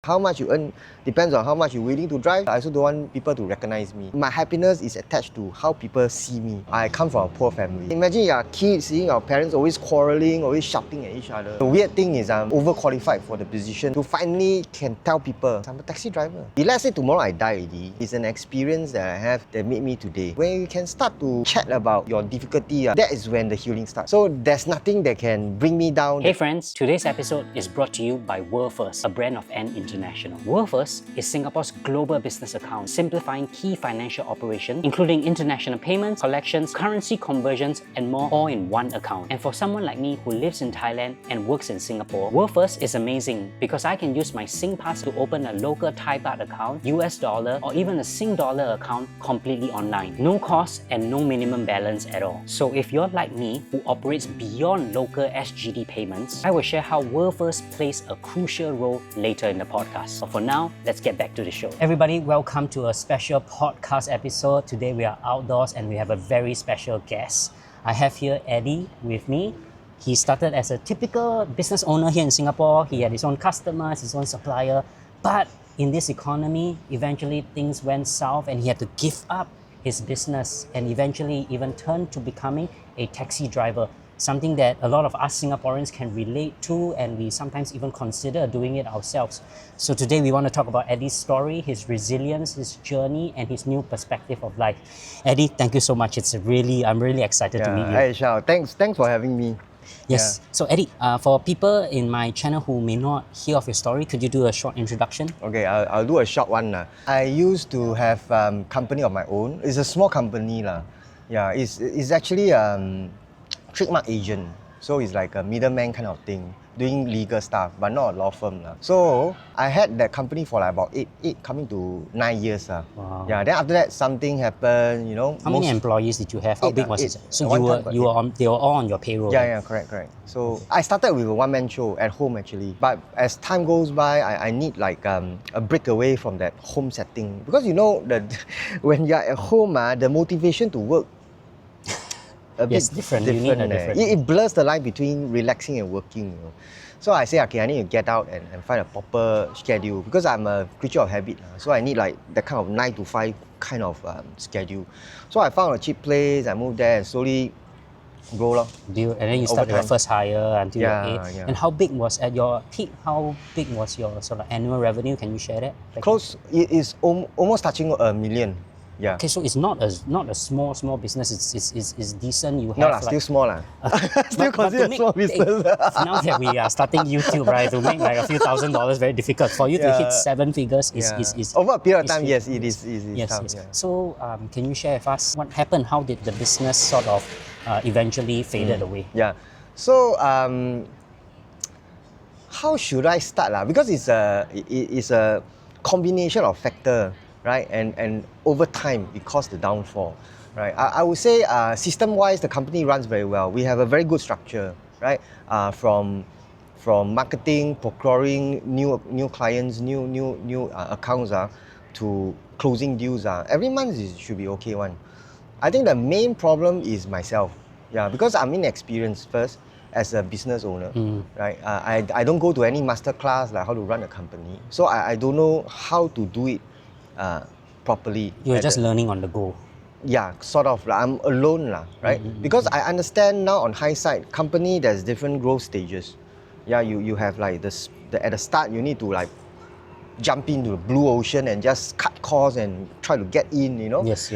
How much you earn depends on how much you're willing to drive. I also don't want people to recognize me. My happiness is attached to how people see me. I come from a poor family. Imagine you're a kid seeing your parents always quarreling, always shouting at each other. The weird thing is I'm overqualified for the position to finally can tell people I'm a taxi driver. If let's say tomorrow I die already, it's an experience that I have that made me today. When you can start to chat about your difficulty, that is when the healing starts. So there's nothing that can bring me down. Hey friends, today's episode is brought to you by WorldFirst, a brand of N International. WorldFirst is Singapore's global business account, simplifying key financial operations, including international payments, collections, currency conversions, and more, all in one account. And for someone like me who lives in Thailand and works in Singapore, WorldFirst is amazing because I can use my SingPass to open a local Thai baht account, US dollar, or even a Sing dollar account completely online. No cost and no minimum balance at all. So if you're like me, who operates beyond local SGD payments, I will share how WorldFirst plays a crucial role later in the podcast. But for now, let's get back to the show. Everybody, welcome to a special podcast episode. Today we are outdoors and we have a very special guest. I have here Eddie with me. He started as a typical business owner here in Singapore. He had his own customers, his own supplier. But in this economy, eventually things went south and he had to give up his business and eventually even turn to becoming a taxi driver. Something that a lot of us Singaporeans can relate to, and we sometimes even consider doing it ourselves. So today we want to talk about Eddie's story, his resilience, his journey, and his new perspective of life. Eddie, thank you so much. I'm really excited to meet you. Hey, Shoutout. Thanks for having me. Yes. So Eddie, for people in my channel who may not hear of your story, could you do a short introduction? Okay, I'll do a short one. I used to have company of my own. It's a small company. Yeah, it's actually trademark agent. So it's like a middleman kind of thing, doing legal stuff, but not a law firm. So I had that company for like about 8 coming to 9 years. Wow. Yeah, then after that something happened, you know. How many employees did you have? How big was it? So they were all on your payroll? Yeah, correct. So I started with a one-man show at home actually. But as time goes by, I need like a break away from that home setting. Because you know, when you're at home, the motivation to work different. It blurs the line between relaxing and working. You know. So I say, okay, I need to get out and find a proper schedule because I'm a creature of habit. So I need like that kind of 9 to 5 kind of schedule. So I found a cheap place, I moved there and slowly grow. And then you started your first hire until you're 8. Yeah. And how big was, at your peak, how big was your sort of annual revenue? Can you share that? Close, it is almost touching $1 million. Yeah. Okay, so it's not a small business. It's decent. You have still small still considered small business. Now that we are starting YouTube, right, to make like a few $1,000s very difficult for you to hit 7 figures. Is over a period of time. Yes, it is. Yes. Tough, yeah. So can you share with us what happened? How did the business sort of eventually faded away? Yeah. So how should I start Because it's a combination of factor. Right, and over time it caused the downfall. Right, I would say system-wise the company runs very well. We have a very good structure. Right, from marketing, procuring new clients, new accounts to closing deals. Every month should be okay one. I think the main problem is myself. Yeah, because I'm inexperienced first as a business owner. Right, I don't go to any master class like how to run a company. So I don't know how to do it properly. You're just learning on the go. Yeah, sort of. I'm alone, right? Because I understand now on hindsight, company there's different growth stages. Yeah, you have like at the start you need to like jump into the blue ocean and just cut costs and try to get in. You know. Yes.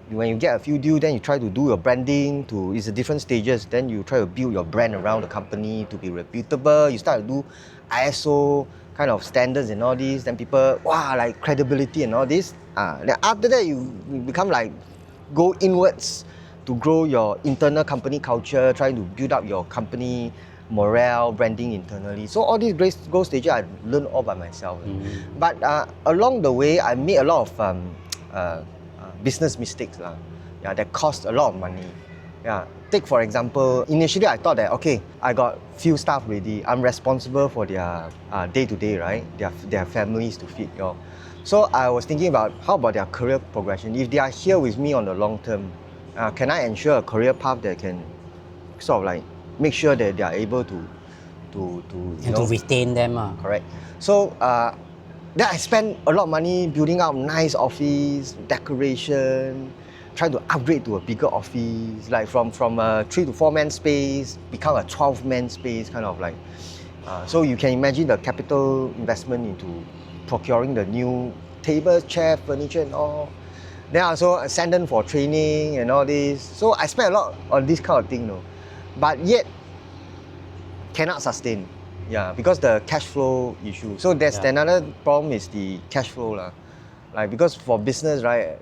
When you get a few deals, then you try to do your branding. It's a different stages. Then you try to build your brand around the company to be reputable. You start to do ISO kind of standards and all these, then people, like credibility and all this. Then after that, you become like, go inwards to grow your internal company culture, trying to build up your company morale, branding internally. So all these growth stages, I learned all by myself. But along the way, I made a lot of business mistakes that cost a lot of money. Yeah. Take for example, initially I thought that okay, I got few staff ready. I'm responsible for their day-to-day, right? Their families to feed. So I was thinking about how about their career progression. If they are here with me on the long term, can I ensure a career path that can sort of like make sure that they are able to retain them. Correct. So Then I spent a lot of money building up nice office, decoration, trying to upgrade to a bigger office, like from a 3 to 4 man space, become a 12 man space, kind of like. So you can imagine the capital investment into procuring the new table, chair, furniture and all. Then I also send them for training and all this. So I spent a lot on this kind of thing, but yet cannot sustain. Yeah, because the cash flow issue. So there's another problem is the cash flow lah. Like because for business, right,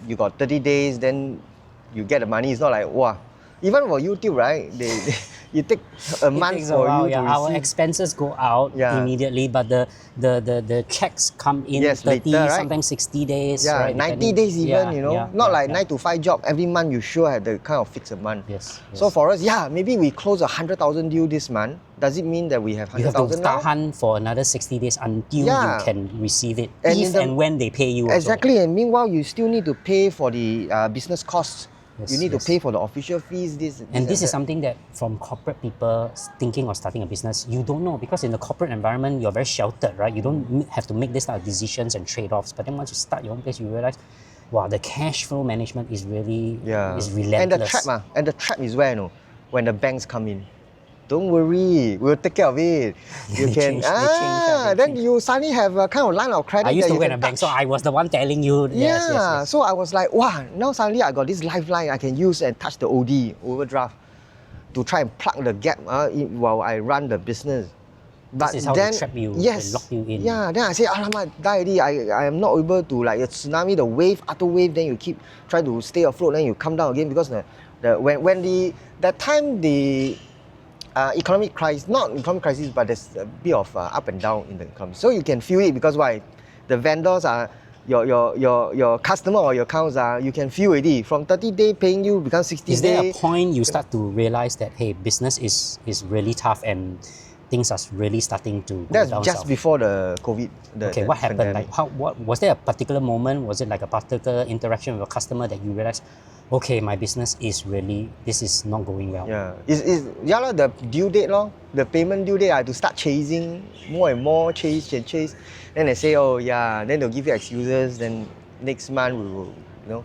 you got 30 days, then you get the money. It's not like wow. Even for YouTube, right, you take a month for you to Our receive. expenses go out immediately, but the checks come in 30, later, right? sometimes 60 days. Yeah, right, 90 days even, not like 9 9 to 5 job. Every month you sure have the kind of fixed month. Yes. So for us, maybe we close 100,000 deal this month. Does it mean that we have You have to 100,000 now? tahan for another 60 days until you can receive it, if and when they pay you. Exactly, Also. and meanwhile you still need to pay for the business costs. Yes, you need to pay for the official fees. This is something that from corporate people thinking of starting a business, you don't know, because in the corporate environment you're very sheltered, right? You don't have to make this type of decisions and trade-offs. But then once you start your own place, you realize, wow, the cash flow management is really is relentless. And the trap is where when the banks come in. Don't worry, we'll take care of it. You can then you suddenly have a kind of line of credit. I used that to work in a bank, so I was the one telling you. Yes. So I was like, wow, now suddenly I got this lifeline I can use and touch the OD, overdraft, to try and plug the gap while I run the business. But this is how then, they trap you, yes, they lock you in. Yeah, then I say, alamak, die already. I am not able to, like a tsunami, the wave after wave, then you keep trying to stay afloat, then you come down again, because that time the economic crisis, not economic crisis, but there's a bit of up and down in the economy. So you can feel it, because why? The vendors are your customer or your accounts are, you can feel already. From 30 day paying you become 60 days. Is there a point you start to realize that, hey, business is really tough and things are really starting to go That's down just south? before the COVID. What happened? Pandemic. Like, what was there a particular moment? Was it like a particular interaction with a customer that you realized, okay, my business is really, this is not going well? Yeah, the due date the payment due date. I have to start chasing more and more, chase. Then they say, oh yeah, then they'll give you excuses. Then next month we will,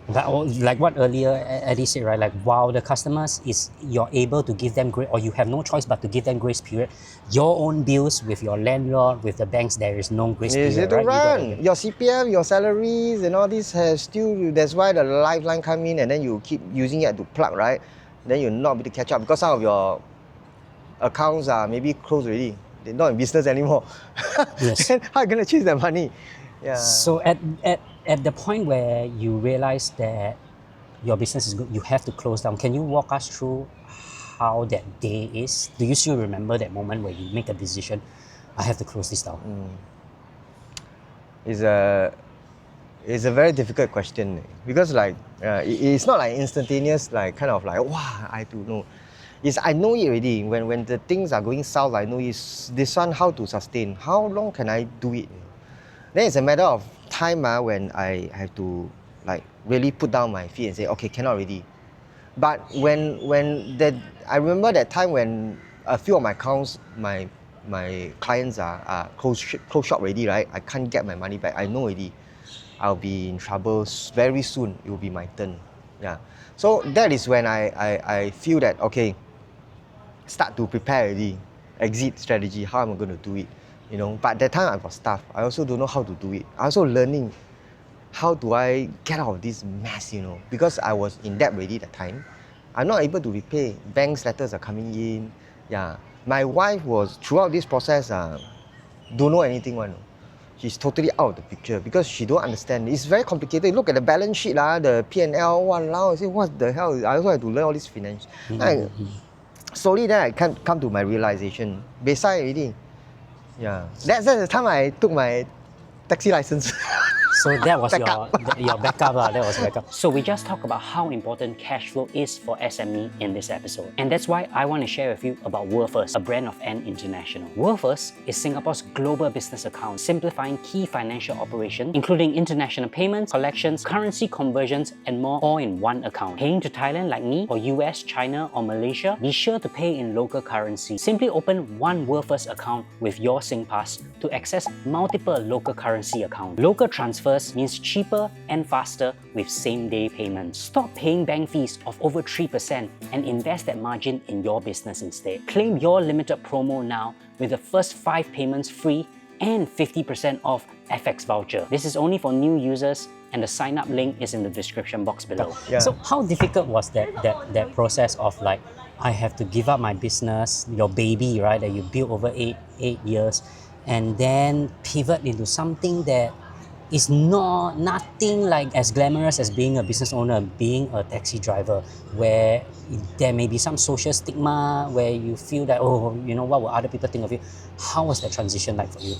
Like what earlier Eddie said, right? Like, wow, the customers you're able to give them grace, or you have no choice but to give them grace period. Your own bills with your landlord, with the banks, there is no grace period. You have to right? run your CPF, your salaries, and all this has still. That's why the lifeline come in, and then you keep using it to plug, right? Then you'll not be able to catch up, because some of your accounts are maybe closed already. They're not in business anymore. Yes. Then how are you gonna chase that money? Yeah. So at the point where you realize that your business is good, you have to close down. Can you walk us through how that day is? Do you still remember that moment where you make a decision, I have to close this down? It's a very difficult question, because it's not like instantaneous, like kind of like wow, I do know. I know it already. When the things are going south, I know it's this one how to sustain. How long can I do it? Then it's a matter of time when I have to really put down my feet and say, okay, cannot already. But I remember that time when a few of my accounts, my clients are close shop already, right? I can't get my money back. I know already. I'll be in trouble very soon. It will be my turn. Yeah. So that is when I feel that, okay, start to prepare already. Exit strategy, how am I going to do it? But that time I got staff. I also don't know how to do it. I also learning how do I get out of this mess, because I was in debt already that time. I'm not able to repay. Bank's letters are coming in. Yeah. My wife was, throughout this process, don't know anything one. She's totally out of the picture, because she don't understand. It's very complicated. Look at the balance sheet, the P&L, walao. I say, what the hell? I also have to learn all this finance. Slowly then I come to my realization. Beside already. Yeah. That's the time I took my taxi license. So that was your backup. That was backup. So we just talked about how important cash flow is for SME in this episode. And that's why I want to share with you about WorldFirst, a brand of N International. WorldFirst is Singapore's global business account, simplifying key financial operations, including international payments, collections, currency conversions, and more, all in one account. Paying to Thailand like me, or US, China, or Malaysia, be sure to pay in local currency. Simply open one WorldFirst account with your SingPass to access multiple local currency accounts. Local transfers means cheaper and faster with same-day payments. Stop paying bank fees of over 3% and invest that margin in your business instead. Claim your limited promo now with the first 5 payments free and 50% off FX voucher. This is only for new users, and the sign-up link is in the description box below. Yeah. So how difficult was that process of like, I have to give up my business, your baby, right, that you built over eight years, and then pivot into something that is nothing like as glamorous as being a business owner, being a taxi driver, where there may be some social stigma, where you feel that, oh, you know, what will other people think of you? How was that transition like for you?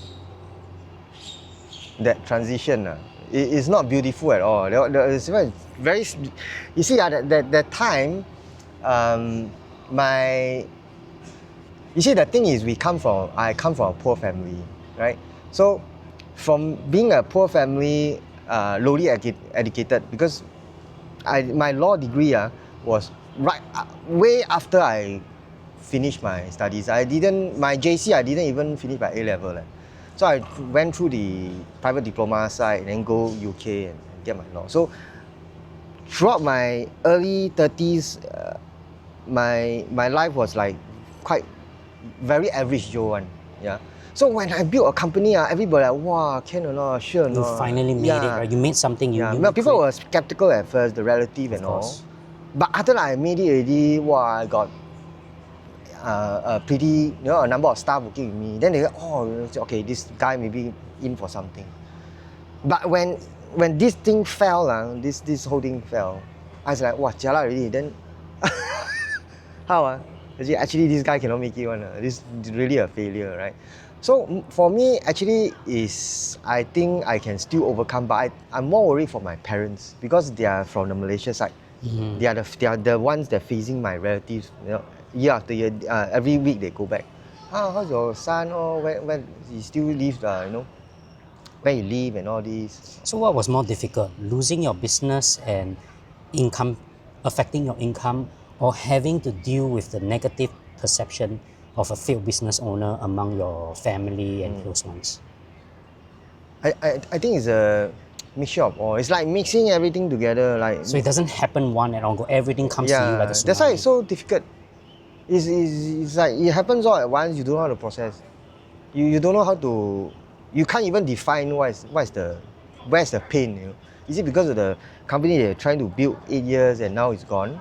That transition, it is not beautiful at all. It's very, you see, at that time, you see, the thing is, I come from a poor family, right? So, from being a poor family, lowly educated, because my law degree was way after I finished my studies. My JC, I didn't even finish by A level. So I went through the private diploma side and then go UK and get my law. So throughout my early 30s, my life was like quite very average Joe one. Yeah. So when I built a company, everybody like, wow, can or not, sure or not. You finally made it, right? You made something you people were skeptical at first, the relative and all. But after I made it already, wow, I got a pretty, a number of staff working with me. Then they go, oh, okay, this guy may be in for something. But when this thing fell, this whole thing fell, I was like, wow, jialat already. Then how? Actually, this guy cannot make it one. This is really a failure, right? So for me, actually, I think I can still overcome, but I'm more worried for my parents because they are from the Malaysia side. Mm-hmm. They are the ones that facing my relatives. Year after year, every week they go back. How's your son? Oh, where he still lives? Where he live and all this. So what was more difficult, losing your business and income, affecting your income, or having to deal with the negative perception of a failed business owner among your family and close ones? I think it's a mixture of all. It's like mixing everything together. So it doesn't happen one at all. Everything comes to you like a tsunami. That's why it's so difficult. It's like it happens all at once. You don't know how to process. You don't know how to. You can't even define where's the pain. Is it because of the company they're trying to build 8 years and now it's gone,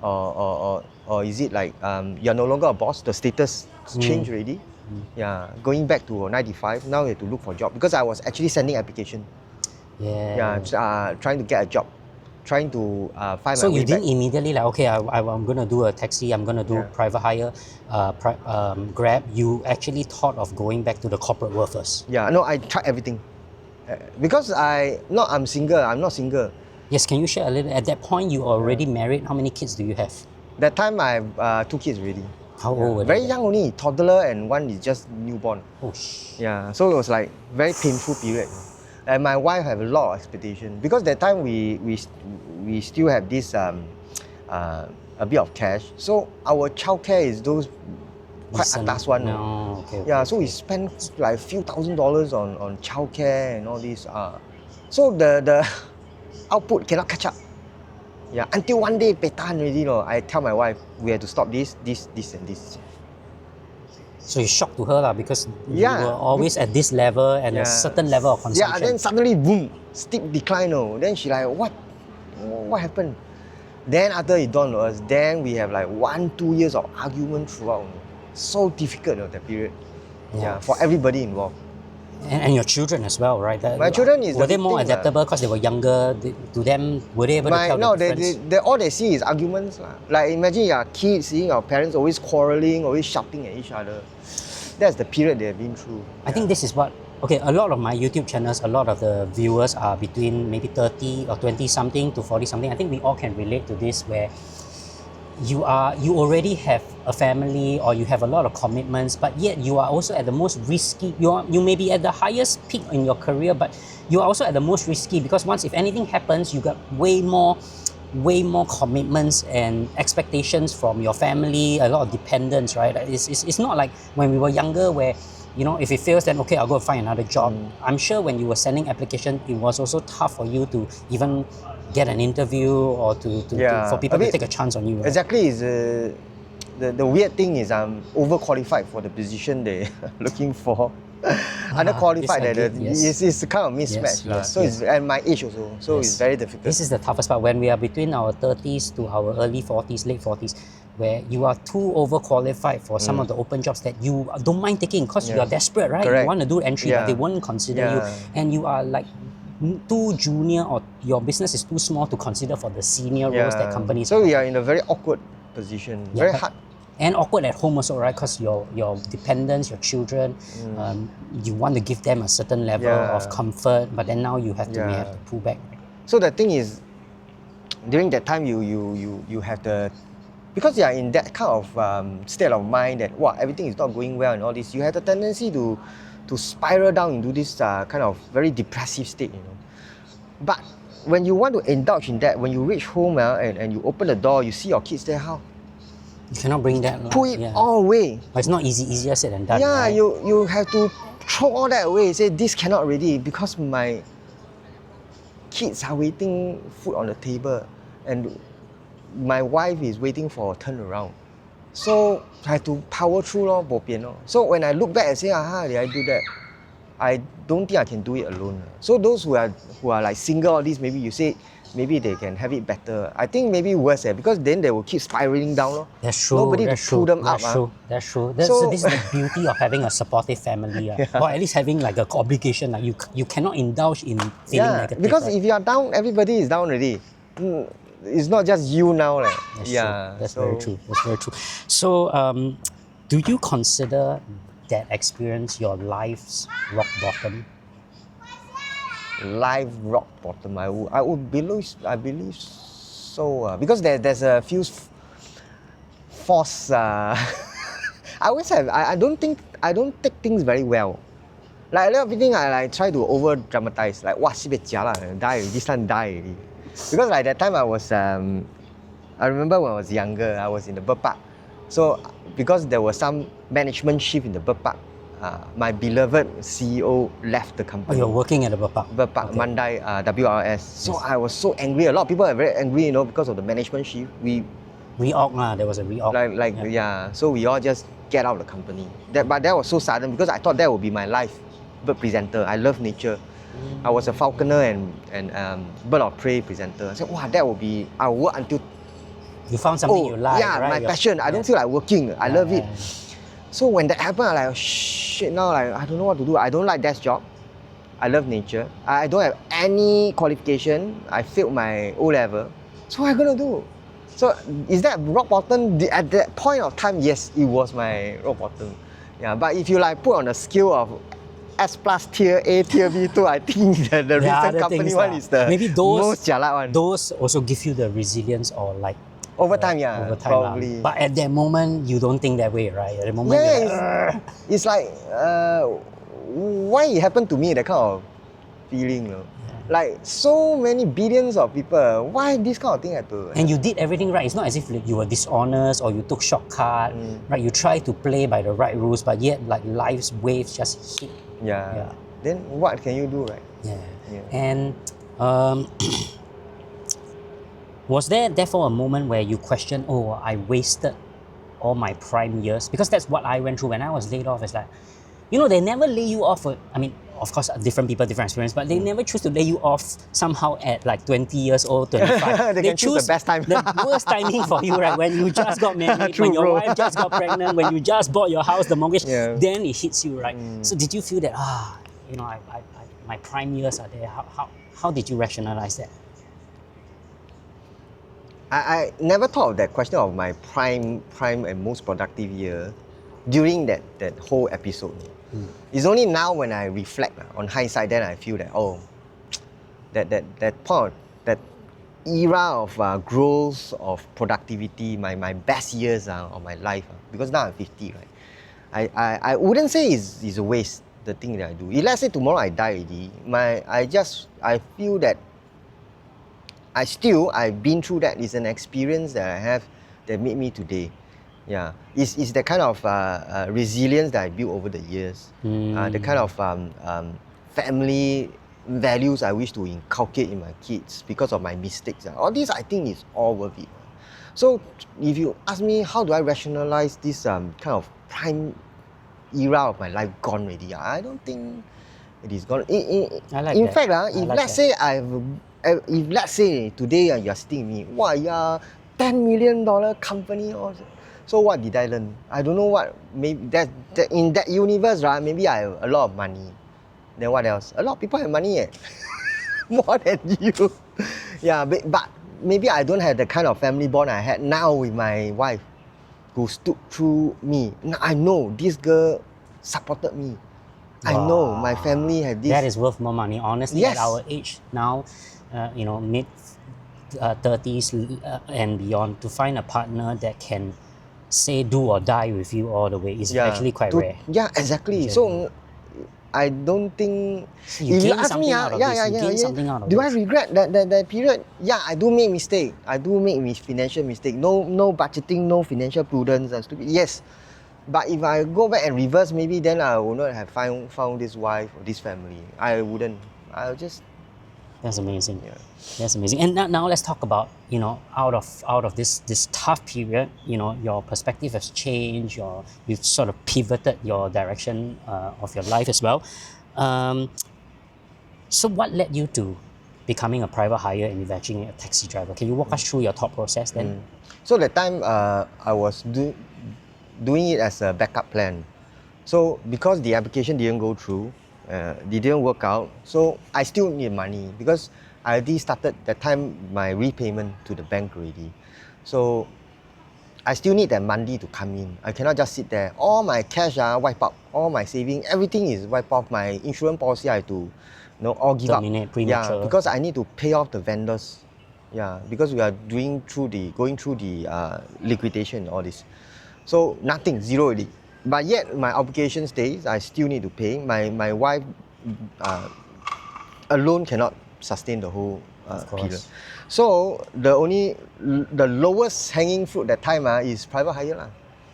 or is it like you're no longer a boss? The status changed already. Yeah, going back to 95. Now you have to look for a job because I was actually sending application. Trying to get a job, trying to find my way back. So you didn't immediately like, okay, I'm going to do a taxi, I'm going to do private hire, Grab. You actually thought of going back to the corporate world first? Yeah, no, I tried everything. Because I'm single, I'm not single. Yes, can you share a little? At that point, you already married. How many kids do you have? That time I have 2 kids already. How old were they? Very young only, toddler and one is just newborn. Oh, yeah, so it was like very painful period. And my wife have a lot of expectation because that time we still have this a bit of cash. So our childcare is those quite atas one. No, okay, so we spend like a few $1,000s on childcare and all this. So the output cannot catch up. Yeah, until one day petan already, I tell my wife we have to stop this and this. So you're shocked to her because you were always at this level and a certain level of consumption. Yeah, then suddenly boom, steep decline. Then she like, what happened? Then after it dawned on us, then we have like 1-2 years of argument throughout. So difficult that period. Yeah, for everybody involved. And your children as well, right? My children were they more adaptable because they were younger? To them, were they able to tell the difference? All they see is arguments. Like imagine your kids seeing our parents always quarreling, always shouting at each other. That's the period they have been through. I think this is what Okay, a lot of my YouTube channels, a lot of the viewers are between maybe 30 or 20 something to 40 something. I think we all can relate to this where you already have a family or you have a lot of commitments, but yet you are also at the most risky. You may be at the highest peak in your career, but you are also at the most risky because once if anything happens, you got way more commitments and expectations from your family, a lot of dependence, right? It's not like when we were younger where, you know, if it fails, then okay, I'll go find another job. I'm sure when you were sending application, it was also tough for you to even get an interview or for people to take a chance on you. Right? Exactly. Is the weird thing is I'm overqualified for the position they're looking for. Underqualified, it's kind of mismatch. So it's at my age also. So it's very difficult. This is the toughest part when we are between our 30s to our early 40s, late 40s, where you are too overqualified for some of the open jobs that you don't mind taking because you are desperate, right? Correct. You want to do entry, but they won't consider you. And you are like too junior or your business is too small to consider for the senior roles that companies So we are in a very awkward position. Very hard. And awkward at home also, right? Because your dependents, your children, you want to give them a certain level of comfort, but then now you have to may have to pull back. So the thing is, during that time you have the, because you are in that kind of state of mind that everything is not going well and all this, you have the tendency to spiral down into this kind of very depressive state, you know. But when you want to indulge in that, when you reach home and you open the door, you see your kids there, how? You cannot bring that. Put it all away. But it's not easy, easier said than done. Yeah, right? you have to throw all that away. Say this cannot already because my kids are waiting food on the table and my wife is waiting for a turnaround. So I have to power through bo pian. So when I look back and say, did I do that? I don't think I can do it alone. So those who are like single or this, maybe you say, maybe they can have it better. I think maybe worse because then they will keep spiraling down. That's true. Nobody to pull them up. That's true. So this is the beauty of having a supportive family, or at least having like an obligation. Like you cannot indulge in feeling negative. Because right? if you are down, everybody is down already. It's not just you now. That's true. That's very true. That's very true. So, do you consider that experience your life's rock bottom? Life rock bottom. I would believe so because there's a few force. I always have. I don't take things very well. Like everything I like try to over dramatize. Like sibei jialat, die already, this time die already. Because like that time I was I remember when I was younger, I was in the bird park. So because there was some management shift in the bird park, my beloved CEO left the company. Oh, you're working at the bird park? Bird park, Mandai, WRS. So I was so angry. A lot of people are very angry, you know, because of the management shift. Reorg, there was a reorg. So we all just get out of the company. But that was so sudden because I thought that would be my life. Bird presenter. I love nature. I was a falconer and bird of prey presenter. I said, that would be, I'll work until... You found something you like, right? My passion. I don't feel like working. I love it. So when that happened, I'm like, shit, now like, I don't know what to do. I don't like desk job. I love nature. I don't have any qualification. I failed my O-level. So what am I going to do? So is that rock bottom? At that point of time, yes, it was my rock bottom. Yeah, but if you like put on a scale of S plus tier A, tier B too, I think the recent company one is the most jialat one. Those also give you the resilience or like over time, probably. But at that moment, you don't think that way, right? At the moment, it's like why it happened to me, that kind of feeling, you know? Like so many billions of people, why this kind of thing had to? And you did everything right. It's not as if you were dishonest or you took shortcut, right? You try to play by the right rules, but yet like life's waves just hit. Yeah. Then what can you do, right? And was there therefore a moment where you questioned, I wasted all my prime years? Because that's what I went through when I was laid off. It's like, you know, they never lay you off. I mean, of course, different people, different experience, but they never choose to lay you off somehow at like 20 years old, 25. they choose the best time. The worst timing for you, right? When you just got married, when your wife just got pregnant, when you just bought your house, the mortgage, then it hits you, right? So did you feel that, you know, my prime years are there? How did you rationalize that? I never thought of that question of my prime and most productive year during that whole episode. It's only now when I reflect on hindsight, then I feel that that point, that era of growth, of productivity, my best years of my life, because now I'm 50, right? I wouldn't say it's a waste, the thing that I do. If let's say tomorrow I die already, I feel that I've been through that. It's an experience that I have that made me today. Yeah, it's the kind of resilience that I built over the years. The kind of family values I wish to inculcate in my kids because of my mistakes. All this, I think, is all worth it. So if you ask me, how do I rationalize this kind of prime era of my life gone already? I don't think it is gone. In fact, if let's say today you are sitting with me, wow, you are $10 million company, so what did I learn? I don't know what. Maybe that in that universe, right? Maybe I have a lot of money. Then what else? A lot of people have money, more than you. Yeah, but maybe I don't have the kind of family bond I had now with my wife, who stood through me. I know this girl supported me. Wow. I know my family had this. That is worth more money, honestly. Yes. At our age now, mid 30s and beyond, to find a partner that can say do or die with you all the way is actually quite rare. Yeah, exactly. So I don't think if you ask me, do I regret that period? Yeah, I do make mistake. I do make financial mistake. No budgeting, no financial prudence and stupid. Yes. But if I go back and reverse, maybe then I would not have found this wife or this family. I wouldn't. I'll just. That's amazing. Yeah. That's amazing. And now let's talk about, out of this tough period, your perspective has changed. You've sort of pivoted your direction of your life as well. So what led you to becoming a private hire and eventually a taxi driver? Can you walk us through your thought process then? So that time I was doing it as a backup plan. So because the application didn't go through, it didn't work out, so I still need money because I already started that time my repayment to the bank already. So I still need that money to come in. I cannot just sit there. All my cash wipe out, all my saving, everything is wiped off. My insurance policy I have to all give terminate up. Premature. Yeah, because I need to pay off the vendors. Yeah, because we are going through the liquidation and all this. So nothing, zero already. But yet my obligation stays. I still need to pay. My wife alone cannot sustain the whole period. So the lowest hanging fruit that time is private hire.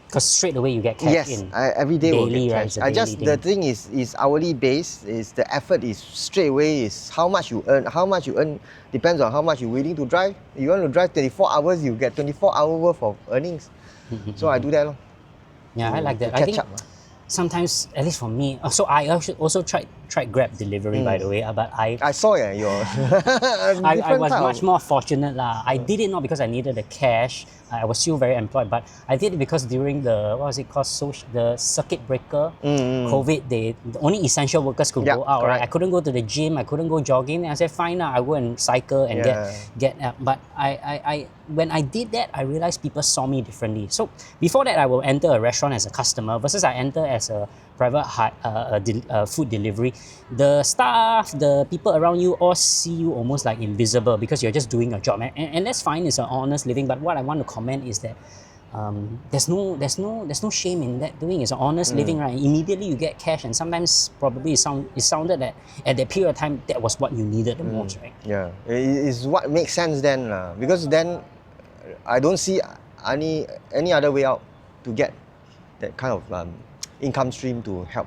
Because straight away you get cash in. Yes, every day will get cash. Right? The thing is hourly based. Is the effort is straight away is how much you earn. How much you earn depends on how much you're willing to drive. You want to drive 24 hours, you get 24 hours worth of earnings. So I do that. Yeah, I like that. I think sometimes, at least for me, so I also tried Grab delivery, by the way, but I saw your I was much more fortunate. I did it not because I needed the cash. I was still very employed, but I did it because during the, the circuit breaker, COVID, the only essential workers could go out, right? I couldn't go to the gym, I couldn't go jogging, and I said, fine, I go and cycle and get but I when I did that, I realized people saw me differently. So before that, I will enter a restaurant as a customer versus I enter as a private food delivery. The staff, the people around you all see you almost like invisible because you're just doing your job, and that's fine. It's an honest living. But what I want to comment is that there's no shame in that doing. It's an honest living, right? Immediately you get cash, and sometimes probably it sounded that at that period of time that was what you needed the most, right? Yeah, it's what makes sense then, because then I don't see any other way out to get that kind of income stream to help.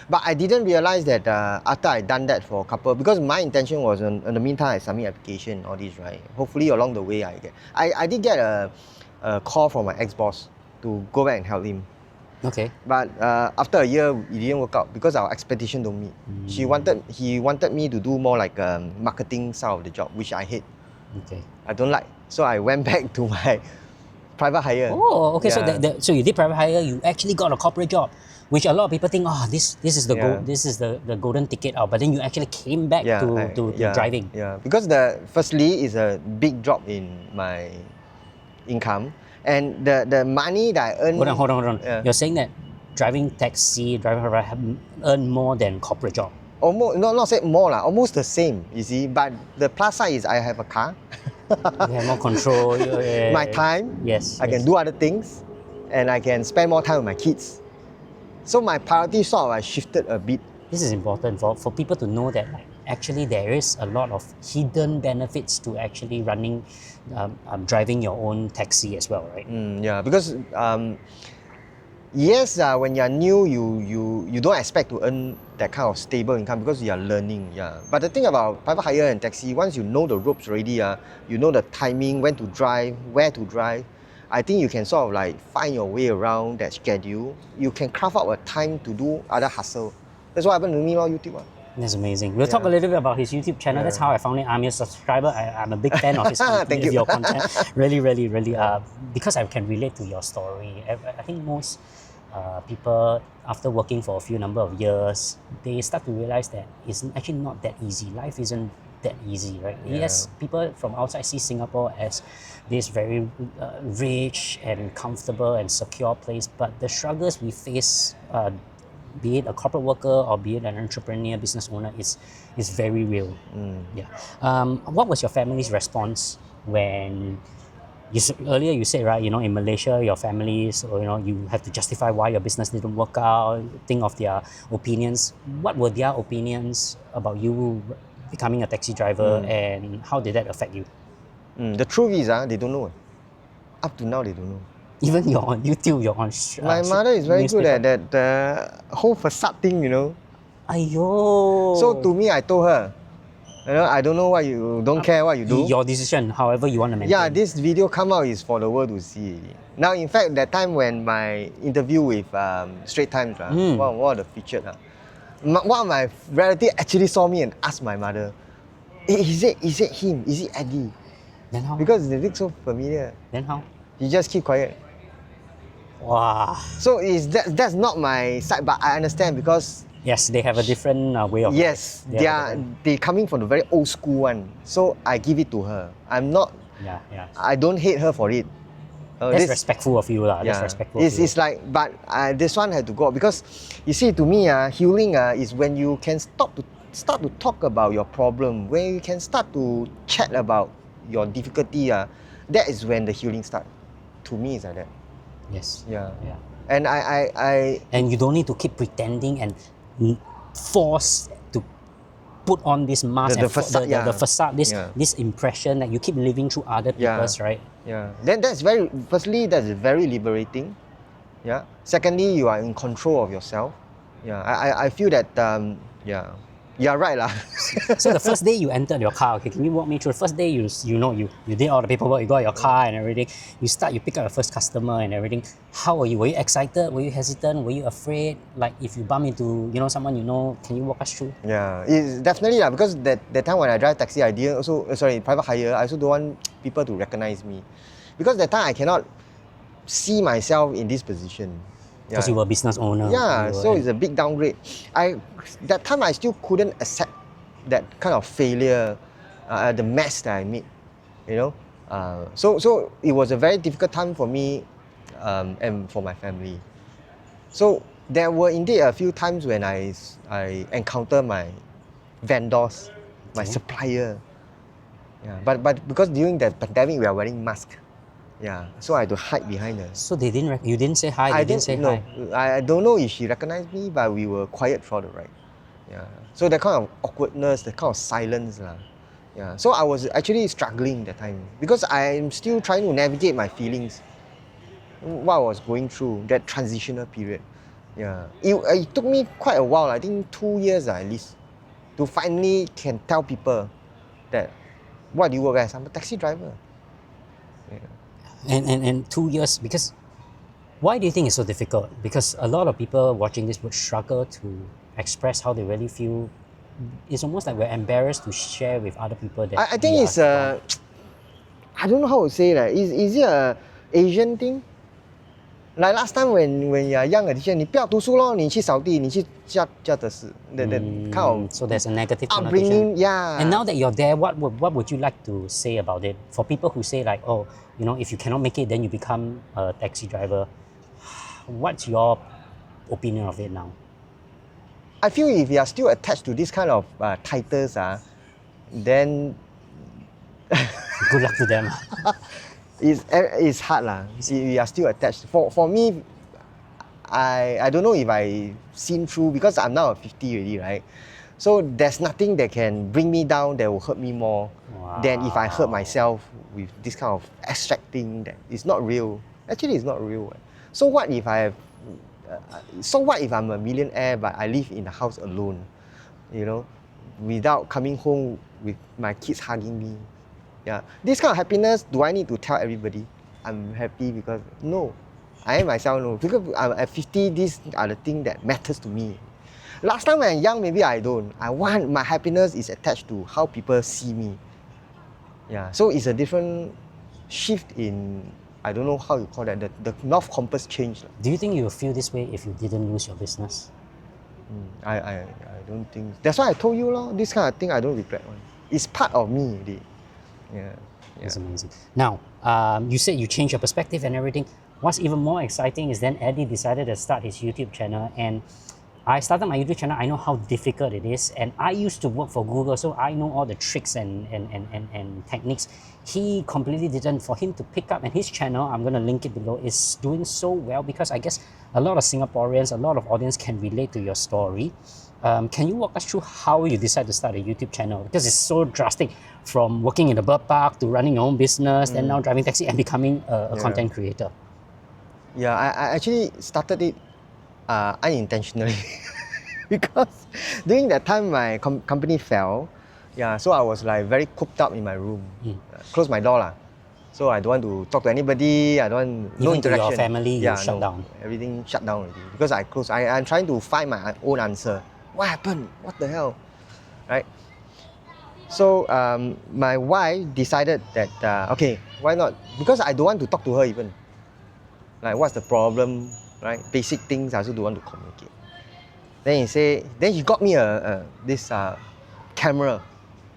But I didn't realize that after I done that for a couple, because my intention was in the meantime I submit application, all this, right? Hopefully along the way I did get a call from my ex-boss to go back and help him. Okay. But after a year, it didn't work out because our expectation don't meet. He wanted me to do more like marketing side of the job, which I hate. Okay. I don't like. So I went back to my private hire. Oh, okay. Yeah. So you did private hire. You actually got a corporate job, which a lot of people think, this is the golden ticket out. But then you actually came back to driving. Yeah, because firstly is a big drop in my income, and the money that I earn. Hold on. Yeah. You're saying that driving taxi, earn more than corporate job? Almost, not say more lah, almost the same, you see. But the plus side is I have a car. You have more control. My time. Yes. I can do other things, and I can spend more time with my kids. So my priority sort of shifted a bit. This is important for people to know that like, actually there is a lot of hidden benefits to actually driving your own taxi as well, right? Yeah, because yes, when you're new, you don't expect to earn that kind of stable income because you are learning. Yeah, but the thing about private hire and taxi, once you know the ropes already, you know the timing, when to drive, where to drive. I think you can sort of like find your way around that schedule. You can carve out a time to do other hustle. That's what happened to me on YouTube. That's amazing. We'll talk a little bit about his YouTube channel. That's how I found it. I'm your subscriber. I'm a big fan of his Thank you. your content. Really, really, really. Because I can relate to your story. I think most people, after working for a few number of years, they start to realize that it's actually not that easy. Life isn't that easy, right? Yeah. Yes, people from outside see Singapore as this very rich and comfortable and secure place, but the struggles we face, be it a corporate worker or be it an entrepreneur, business owner, is very real. Yeah. What was your family's response when earlier you said, right, in Malaysia, your family, so you have to justify why your business didn't work out, think of their opinions. What were their opinions about you becoming a taxi driver, and how did that affect you? The truth is, they don't know. Up to now, they don't know. Even you're on YouTube, you're on my mother is very good at that whole facade thing, Aiyo. So to me, I told her, I don't know what you don't care what you do. Your decision, however you want to maintain. Yeah, this video come out is for the world to see. Now, in fact, that time when my interview with Straits Times, one of the featured, one of my relatives actually saw me and asked my mother, is it him? Is it Eddie? Then how? Because they look so familiar. Then how? You just keep quiet. Wow. So that's not my side, but I understand because yes, they have a different way of yes, life. they coming from the very old school one. So I give it to her. I'm not. Yeah. I don't hate her for it. That's respectful of you, lah. Yeah, that's respectful. It's like, but this one had to go because you see, to me, healing is when you can start to talk about your problem, when you can start to chat about your difficulty. That is when the healing starts. To me, it's like that. Yes. Yeah. Yeah. And I and you don't need to keep pretending and force to put on this mask, the facade, the facade, this impression that you keep living through other people's, right? Yeah. Then that's very liberating. Yeah. Secondly, you are in control of yourself. Yeah. I feel that you're right lah. So the first day you entered your car, okay, can you walk me through the first day you did all the paperwork, you got your car and everything, you pick up your first customer and everything. How were you? Were you excited? Were you hesitant? Were you afraid? Like if you bump into someone can you walk us through? Yeah, it's definitely because that time when I drive taxi, I didn't private hire, I also don't want people to recognize me. Because that time I cannot see myself in this position. Because you were a business owner. Yeah, so it's a big downgrade. That time I still couldn't accept that kind of failure, the mess that I made, So it was a very difficult time for me and for my family. So there were indeed a few times when I encountered my vendors, my supplier. Yeah, but because during the pandemic we are wearing masks. Yeah, so I had to hide behind her. So you didn't say hi? No, I don't know if she recognized me, but we were quiet for the ride. Yeah. So that kind of awkwardness, that kind of silence. Yeah. So I was actually struggling that time because I'm still trying to navigate my feelings. What I was going through, that transitional period. Yeah. It took me quite a while, I think 2 years at least, to finally can tell people that, what do you work as? I'm a taxi driver. Yeah. And 2 years, because why do you think it's so difficult? Because a lot of people watching this would struggle to express how they really feel. It's almost like we're embarrassed to share with other people that I think it's I don't know how to say that. Is it a Asian thing? Like last time when you're young, 你不要读书咯，你去扫地，你去家的事。That kind of so there's a negative upbringing. connotation. Yeah. And now that you're there, what would you like to say about it? For people who say like, if you cannot make it, then you become a taxi driver. What's your opinion of it now? I feel if you are still attached to this kind of titles, then Good luck to them. it's hard lah. You are still attached. For me, I don't know if I seen through because I'm now 50 already, right? So there's nothing that can bring me down that will hurt me more than if I hurt myself with this kind of abstract thing that is not real. Actually, it's not real. So what if I have? So what if I'm a millionaire but I live in the house alone, you know, without coming home with my kids hugging me? Yeah, this kind of happiness, do I need to tell everybody I'm happy because no, I am myself no. Because I'm at 50, these are the things that matters to me. Last time when I'm young, maybe I don't. I want my happiness is attached to how people see me. Yeah, so it's a different shift in, I don't know how you call that, the North Compass changed. Do you think you would feel this way if you didn't lose your business? I don't think. That's why I told you, this kind of thing I don't regret one. It's part of me already. Yeah. That's amazing. Now, you said you changed your perspective and everything. What's even more exciting is then Eddie decided to start his YouTube channel, and I started my YouTube channel. I know how difficult it is, and I used to work for Google, so I know all the tricks and techniques. He completely didn't. For him to pick up, and his channel, I'm going to link it below, is doing so well because I guess a lot of Singaporeans, a lot of audience can relate to your story. Can you walk us through how you decide to start a YouTube channel? Because it's so drastic, from working in a bird park to running your own business, and now driving taxi and becoming a content creator. Yeah, I actually started it unintentionally because during that time my company fell. Yeah, so I was like very cooped up in my room, closed my door lah. So I don't want to talk to anybody. I don't want no Even to interaction. your family, you shut down. Everything shut down already because I closed. I'm trying to find my own answer. What happened? What the hell? Right? So my wife decided that okay, why not? Because I don't want to talk to her even. Like, what's the problem? Right? Basic things I also don't want to communicate. Then he got me this camera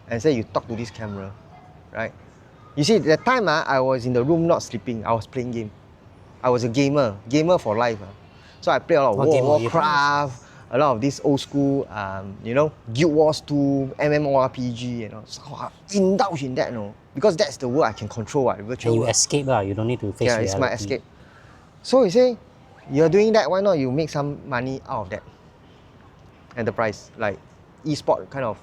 and said, you talk to this camera, right? You see, that time I was in the room not sleeping. I was playing game. I was a gamer for life. So I played a lot of Warcraft, a lot of this old school, Guild Wars 2, MMORPG, So I indulge in that, because that's the world I can control, virtual. And you escape, you don't need to face reality. Yeah, it's my escape. So he say, you're doing that, why not you make some money out of that? Enterprise, like e-sport kind of.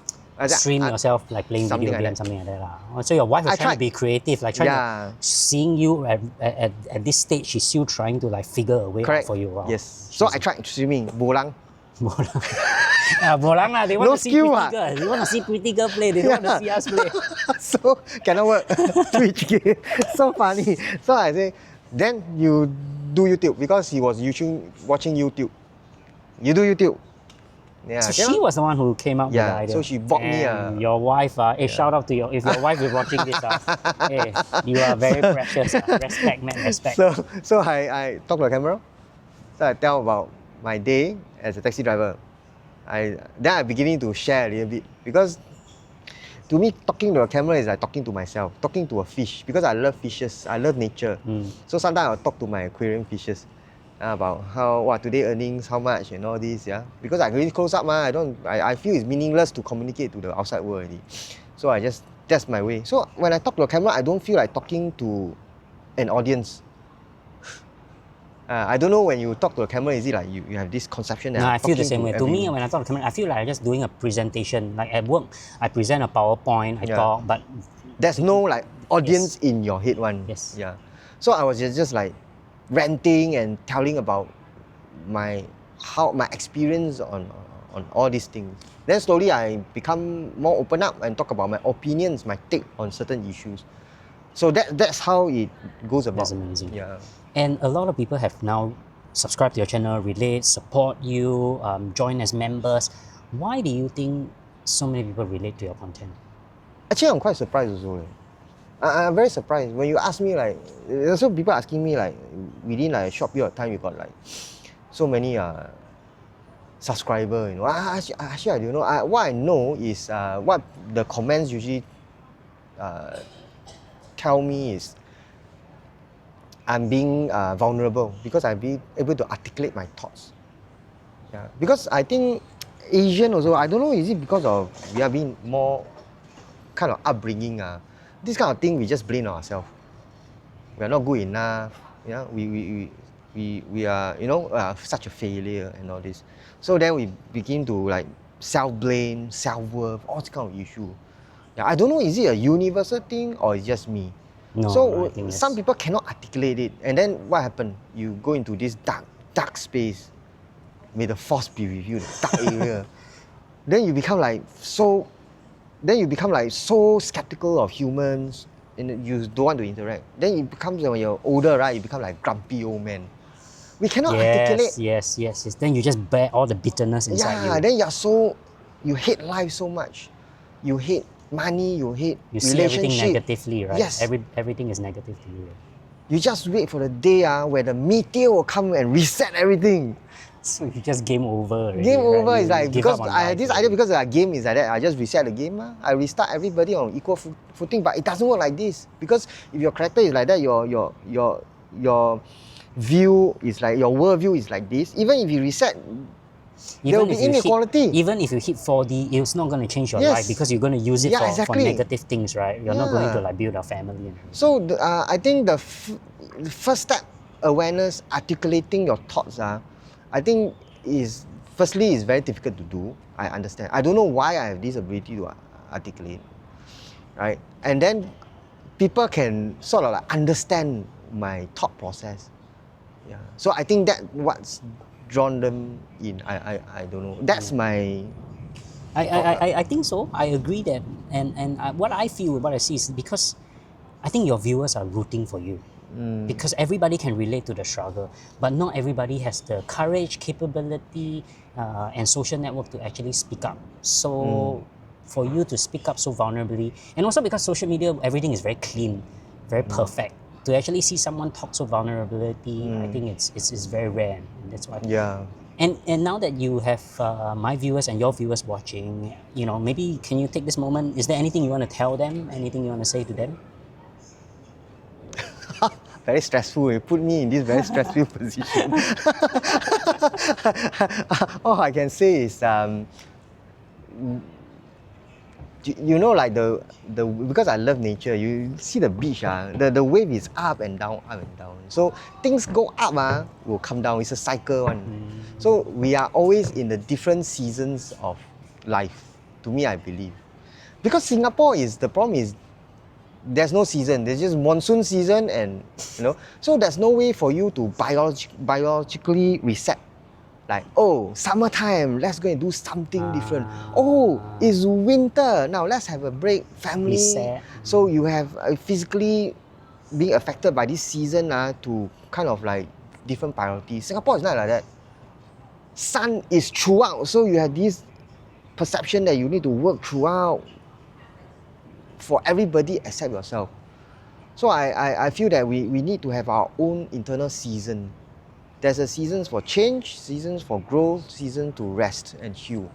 Stream yourself, like playing video games, something like that. So your wife was trying to be creative, like trying to, seeing you at this stage, she's still trying to like figure a way out for you. Wow. Yes. So I tried swimming, bolang. Bolang lah, they want to see pretty girl. They want to see pretty girl play, they don't want to see us play. So cannot work. Twitch game. So funny. So I say, then you do YouTube, because he was watching YouTube. You do YouTube. Yeah, so she was the one who came up with the idea. So she bought me your wife, shout out to if your wife is watching this, hey, you are very precious. Respect, man, respect. So I talk to the camera. So I tell about my day as a taxi driver. Then I'm beginning to share a little bit, because to me, talking to a camera is like talking to myself, talking to a fish, because I love fishes, I love nature. So sometimes I'll talk to my aquarium fishes about today earnings, how much, and all this, because I really close up, I feel it's meaningless to communicate to the outside world already. So that's my way. So when I talk to a camera, I don't feel like talking to an audience. I don't know, when you talk to a camera, is it like you have this conception that I feel the same way. To me, when I talk to camera, I feel like I'm just doing a presentation. Like at work, I present a PowerPoint, I talk, but there's no like audience in your head one. Yes. Yeah. So I was just like ranting and telling about my experience on all these things. Then slowly I become more open up and talk about my opinions, my take on certain issues. So that's how it goes about. That's amazing. Yeah. And a lot of people have now subscribed to your channel, relate, support you, join as members. Why do you think so many people relate to your content? Actually, I'm quite surprised also. I'm very surprised. When you ask me, like, also people asking me, like, within like a short period of time, you got like so many subscribers, Actually, I don't know. What I know is what the comments usually tell me is I'm being vulnerable, because I'm being able to articulate my thoughts. Yeah, because I think Asian also, I don't know, is it because of we are being more kind of upbringing? This kind of thing we just blame ourselves. We are not good enough. Yeah, we are, you know, such a failure and all this. So then we begin to like self-blame, self-worth, all this kind of issue. Yeah, I don't know, is it a universal thing or it's just me? No, I So think some it's... people cannot articulate it, and then what happened? You go into this dark space. May the force be with you, the dark area. Then you become like so. Then you become like so skeptical of humans, and you don't want to interact. Then it becomes when you're older, right? You become like grumpy old man. We cannot articulate. Yes. Then you just bear all the bitterness inside Yeah. you. Then you hate life so much. You hate money. You hate You see everything relationship. negatively, right? Yes. Everything is negative to you. You just wait for the day where the meteor will come and reset everything. So you just game over already, Game right? over You is like, give because up on I had life this already. idea, because our game is like that, I just reset the game. I restart everybody on equal footing, but it doesn't work like this. Because if your character is like that, your view is like, your worldview is like this. Even if you reset, there will be inequality. Even if you hit 4D, it's not going to change your Yes. life because you're going to use it Yeah, for exactly. negative things, right? You're not going to Yeah. like build a family. So I think the first step, awareness, articulating your thoughts, I think is, firstly, is very difficult to do. I understand. I don't know why I have this ability to articulate, right? And then people can sort of like understand my thought process. Yeah. So I think that what's drawn them in. I don't know. That's my. I think so. I agree that, and what I feel, what I see is because I think your viewers are rooting for you. Because everybody can relate to the struggle, but not everybody has the courage, capability, and social network to actually speak up. So for you to speak up so vulnerably, and also because social media, everything is very clean, very perfect. To actually see someone talk so vulnerability, I think it's very rare, and that's why. Yeah. And now that you have my viewers and your viewers watching, you know, maybe can you take this moment? Is there anything you want to tell them? Anything you want to say to them? Very stressful. You put me in this very stressful position. All I can say is, you know, like the because I love nature. You see the beach, the wave is up and down, up and down. So things go up, will come down. It's a cycle one. So we are always in the different seasons of life. To me, I believe, because Singapore is, the problem is, there's no season. There's just monsoon season, and you know, so there's no way for you to biologically reset. Like, oh, summertime, let's go and do something different. Oh, it's winter, now let's have a break, family. Reset. So you have physically being affected by this season to kind of like different priorities. Singapore is not like that. Sun is throughout, so you have this perception that you need to work throughout for everybody except yourself. So I feel that we need to have our own internal season. There's a seasons for change, seasons for growth, season to rest and heal.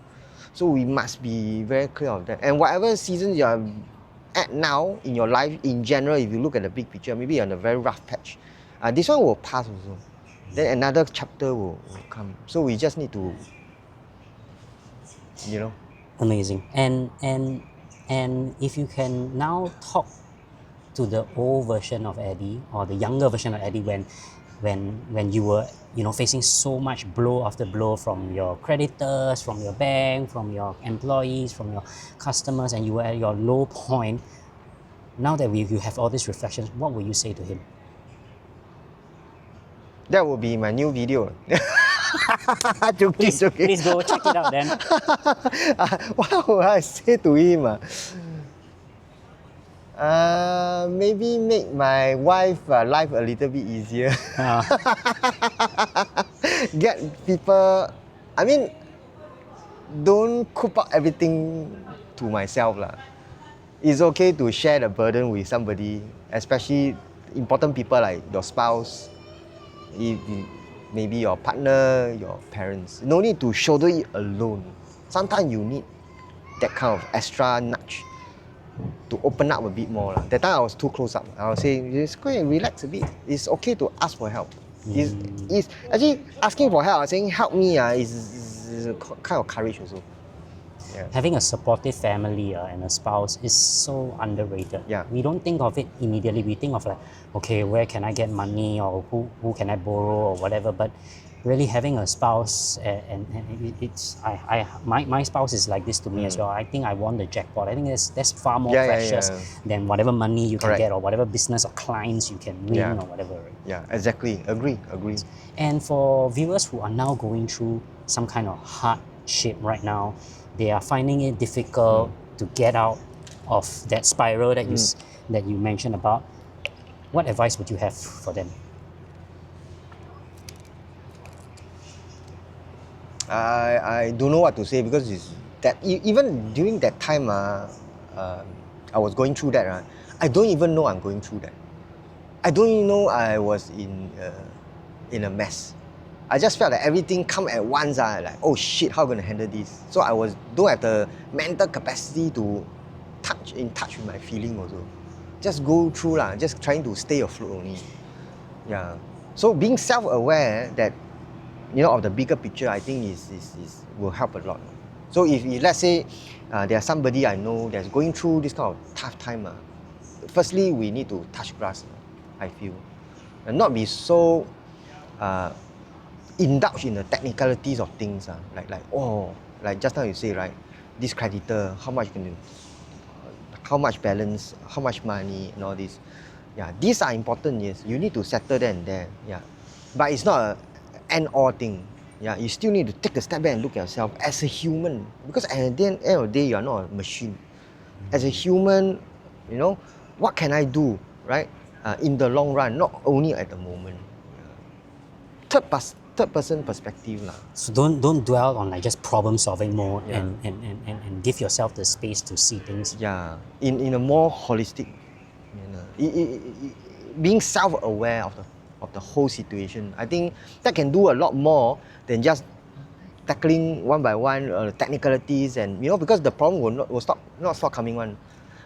So we must be very clear of that. And whatever season you are at now in your life, in general, if you look at the big picture, maybe you're on a very rough patch. This one will pass also. Then another chapter will come. So we just need to, you know. Amazing. And if you can now talk to the old version of Eddie or the younger version of Eddie when you were, you know, facing so much blow after blow from your creditors, from your bank, from your employees, from your customers, and you were at your low point. Now that you have all these reflections, what will you say to him? That will be my new video. Joking. Please go check it out then. What would I say to him? Maybe make my wife life a little bit easier. Get people, I mean, don't coop up everything to myself. It's okay to share the burden with somebody, especially important people like your spouse, maybe your partner, your parents. No need to shoulder it alone. Sometimes you need that kind of extra nudge to open up a bit more. That time I was too close up. I was saying, just go and relax a bit. It's okay to ask for help. It's actually asking for help, saying help me is is a kind of courage also. Yeah. Having a supportive family and a spouse is so underrated. Yeah. We don't think of it immediately. We think of like, okay, where can I get money, or who can I borrow or whatever. But really having a spouse and it's my spouse is like this to me as well. I think I won the jackpot. I think that's far more precious than whatever money you can get or whatever business or clients you can win or whatever. Right? Yeah, exactly. Agree. And for viewers who are now going through some kind of hardship right now, they are finding it difficult to get out of that spiral that that you mentioned about. What advice would you have for them? I don't know what to say, because it's that even during that time I was going through that. I don't even know I'm going through that. I don't even know I was in a mess. I just felt like everything come at once. Like, oh shit, how am I gonna handle this? So I don't have the mental capacity to in touch with my feeling also. Just go through just trying to stay afloat only. Yeah. So being self-aware that of the bigger picture, I think is will help a lot. So if let's say there's somebody I know that's going through this kind of tough time, firstly we need to touch grass, I feel, and not be so indulge in the technicalities of things. Like just now you say, right, this creditor, how much balance, how much money, and all this. Yeah, these are important. Yes, you need to settle there and there. Yeah, but it's not a end-all thing. Yeah, you still need to take a step back and look at yourself as a human, because at the end of the day, you are not a machine. As a human, what can I do, right? In the long run, not only at the moment. Third person perspective. So don't dwell on like just problem solving more and give yourself the space to see things. Yeah, in a more holistic being self-aware of the whole situation. I think that can do a lot more than just tackling one by one technicalities, and because the problem will not stop coming one.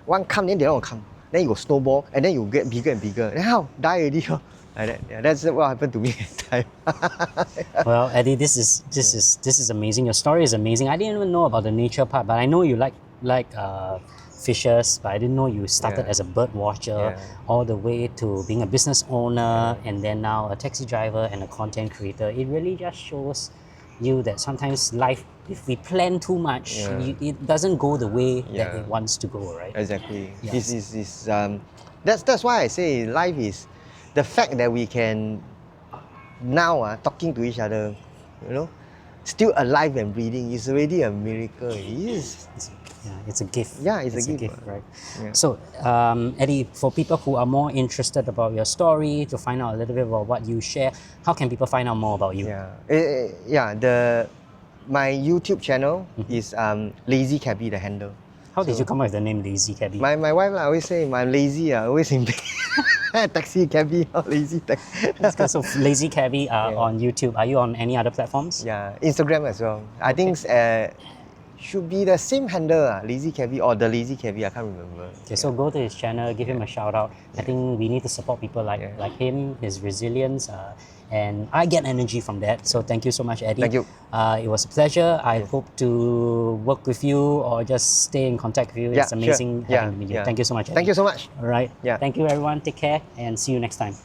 One come, then the other will come. Then it will snowball, and then you get bigger and bigger. Then how? Die already. Like that. Yeah, that's what happened to me at the time. Well, Eddie, this is amazing. Your story is amazing. I didn't even know about the nature part, but I know you like fishes, but I didn't know you started as a bird watcher all the way to being a business owner and then now a taxi driver and a content creator. It really just shows you that sometimes life, if we plan too much, it doesn't go the way that it wants to go, right? Exactly. That's why I say life is the fact that we can now talking to each other, still alive and breathing, is already a miracle. It's a gift. Yeah, it's a gift, right? Yeah. So, Eddie, for people who are more interested about your story, to find out a little bit about what you share, how can people find out more about you? My YouTube channel is Lazy Cabbie, the handle. How did you come up with the name Lazy Cabbie? My wife always say I'm lazy. Always in bed. Taxi cabbie, lazy taxi. So Lazy Cabbie on YouTube. Are you on any other platforms? Yeah, Instagram as well. I think should be the same handle, Lazy Cabbie or the Lazy Cabbie. I can't remember. Okay, so go to his channel, give him a shout out. I think we need to support people like him, his resilience, and I get energy from that. So thank you so much, Eddie. Thank you. It was a pleasure. I hope to work with you or just stay in contact with you. It's amazing having you. Thank you so much, Eddie. Thank you so much. All right. Yeah. Thank you, everyone. Take care and see you next time.